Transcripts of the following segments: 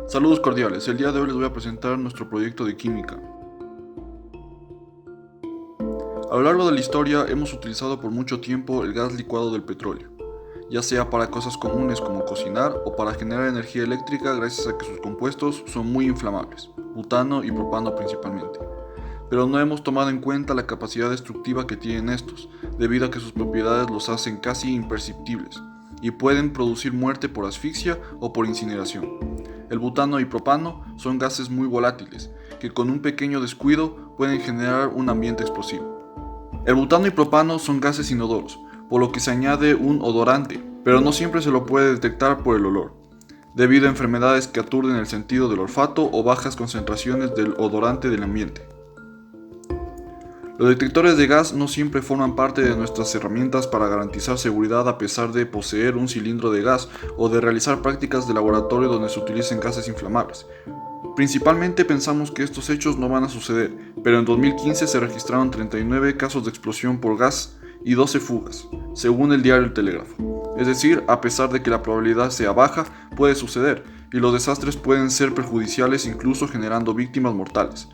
Saludos cordiales, el día de hoy les voy a presentar nuestro proyecto de química. A lo largo de la historia hemos utilizado por mucho tiempo el gas licuado del petróleo, ya sea para cosas comunes como cocinar o para generar energía eléctrica gracias a que sus compuestos son muy inflamables, butano y propano principalmente. Pero no hemos tomado en cuenta la capacidad destructiva que tienen estos, debido a que sus propiedades los hacen casi imperceptibles y pueden producir muerte por asfixia o por incineración. El butano y propano son gases muy volátiles, que con un pequeño descuido pueden generar un ambiente explosivo. El butano y propano son gases inodoros, por lo que se añade un odorante, pero no siempre se lo puede detectar por el olor, debido a enfermedades que aturden el sentido del olfato o bajas concentraciones del odorante del ambiente. Los detectores de gas no siempre forman parte de nuestras herramientas para garantizar seguridad a pesar de poseer un cilindro de gas o de realizar prácticas de laboratorio donde se utilicen gases inflamables. Principalmente pensamos que estos hechos no van a suceder, pero en 2015 se registraron 39 casos de explosión por gas y 12 fugas, según el diario El Telégrafo. Es decir, a pesar de que la probabilidad sea baja, puede suceder, y los desastres pueden ser perjudiciales incluso generando víctimas mortales.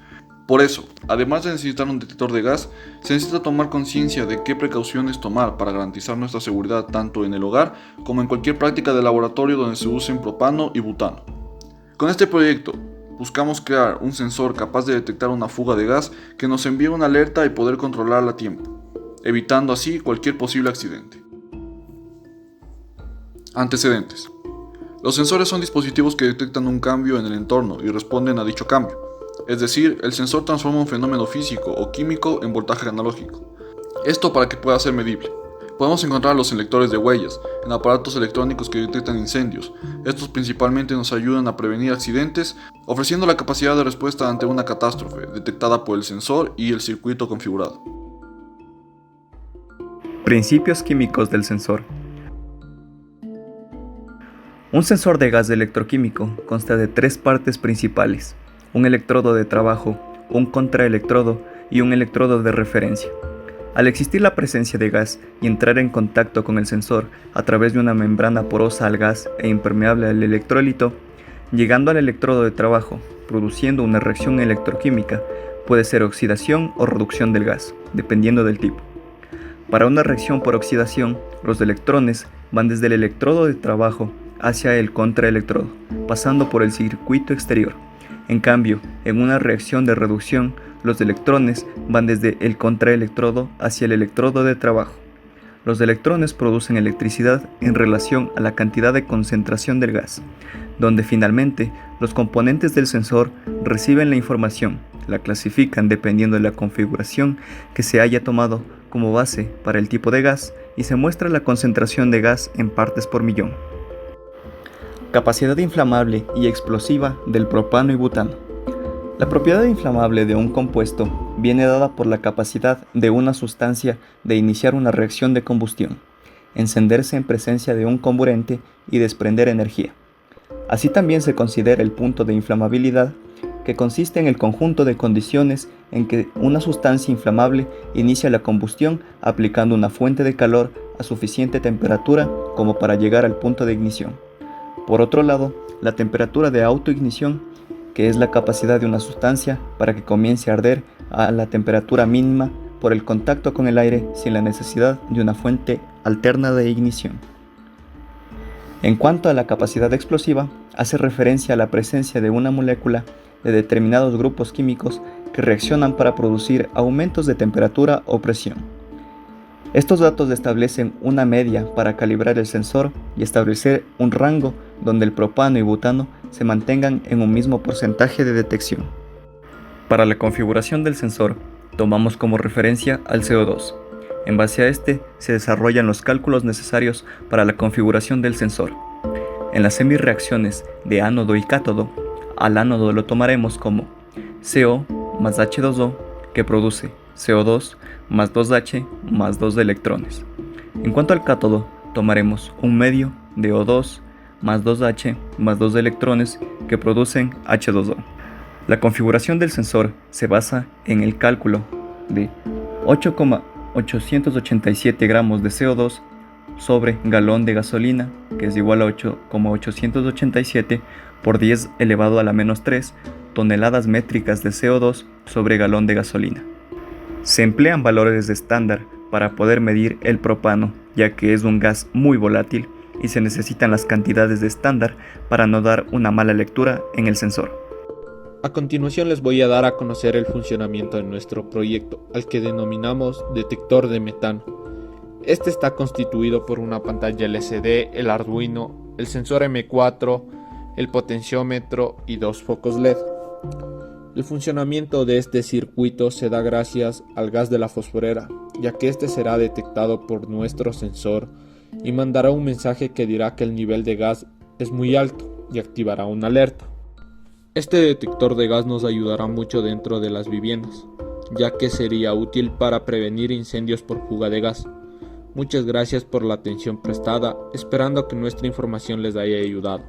Por eso, además de necesitar un detector de gas, se necesita tomar conciencia de qué precauciones tomar para garantizar nuestra seguridad tanto en el hogar como en cualquier práctica de laboratorio donde se usen propano y butano. Con este proyecto, buscamos crear un sensor capaz de detectar una fuga de gas que nos envíe una alerta y poder controlarla a tiempo, evitando así cualquier posible accidente. Antecedentes. Los sensores son dispositivos que detectan un cambio en el entorno y responden a dicho cambio. Es decir, el sensor transforma un fenómeno físico o químico en voltaje analógico. Esto para que pueda ser medible. Podemos encontrar los selectores de huellas en aparatos electrónicos que detectan incendios. Estos principalmente nos ayudan a prevenir accidentes, ofreciendo la capacidad de respuesta ante una catástrofe detectada por el sensor y el circuito configurado. Principios químicos del sensor. Un sensor de gas electroquímico consta de tres partes principales: un electrodo de trabajo, un contraelectrodo y un electrodo de referencia. Al existir la presencia de gas y entrar en contacto con el sensor a través de una membrana porosa al gas e impermeable al electrolito, llegando al electrodo de trabajo, produciendo una reacción electroquímica, puede ser oxidación o reducción del gas, dependiendo del tipo. Para una reacción por oxidación, los electrones van desde el electrodo de trabajo hacia el contraelectrodo, pasando por el circuito exterior. En cambio, en una reacción de reducción, los electrones van desde el contraelectrodo hacia el electrodo de trabajo. Los electrones producen electricidad en relación a la cantidad de concentración del gas, donde finalmente los componentes del sensor reciben la información, la clasifican dependiendo de la configuración que se haya tomado como base para el tipo de gas y se muestra la concentración de gas en partes por millón. Capacidad inflamable y explosiva del propano y butano. La propiedad inflamable de un compuesto viene dada por la capacidad de una sustancia de iniciar una reacción de combustión, encenderse en presencia de un comburente y desprender energía. Así también se considera el punto de inflamabilidad, que consiste en el conjunto de condiciones en que una sustancia inflamable inicia la combustión aplicando una fuente de calor a suficiente temperatura como para llegar al punto de ignición. Por otro lado, la temperatura de autoignición, que es la capacidad de una sustancia para que comience a arder a la temperatura mínima por el contacto con el aire sin la necesidad de una fuente alterna de ignición. En cuanto a la capacidad explosiva, hace referencia a la presencia de una molécula de determinados grupos químicos que reaccionan para producir aumentos de temperatura o presión. Estos datos establecen una media para calibrar el sensor y establecer un rango donde el propano y butano se mantengan en un mismo porcentaje de detección. Para la configuración del sensor, tomamos como referencia al CO2. En base a este, se desarrollan los cálculos necesarios para la configuración del sensor. En las semirreacciones de ánodo y cátodo, al ánodo lo tomaremos como CO más H2O, que produce CO2 más 2H más 2 de electrones. En cuanto al cátodo, tomaremos un medio de O2 más 2H más 2 de electrones que producen H2O. La configuración del sensor se basa en el cálculo de 8,887 gramos de CO2 sobre galón de gasolina, que es igual a 8,887 por 10 elevado a la menos 3 toneladas métricas de CO2 sobre galón de gasolina. Se emplean valores estándar para poder medir el propano, ya que es un gas muy volátil y se necesitan las cantidades de estándar para no dar una mala lectura en el sensor. A continuación les voy a dar a conocer el funcionamiento de nuestro proyecto, al que denominamos detector de metano. Este está constituido por una pantalla LCD, el Arduino, el sensor M4, el potenciómetro y 2 focos LED. El funcionamiento de este circuito se da gracias al gas de la fosforera, ya que este será detectado por nuestro sensor y mandará un mensaje que dirá que el nivel de gas es muy alto y activará una alerta. Este detector de gas nos ayudará mucho dentro de las viviendas, ya que sería útil para prevenir incendios por fuga de gas. Muchas gracias por la atención prestada, esperando que nuestra información les haya ayudado.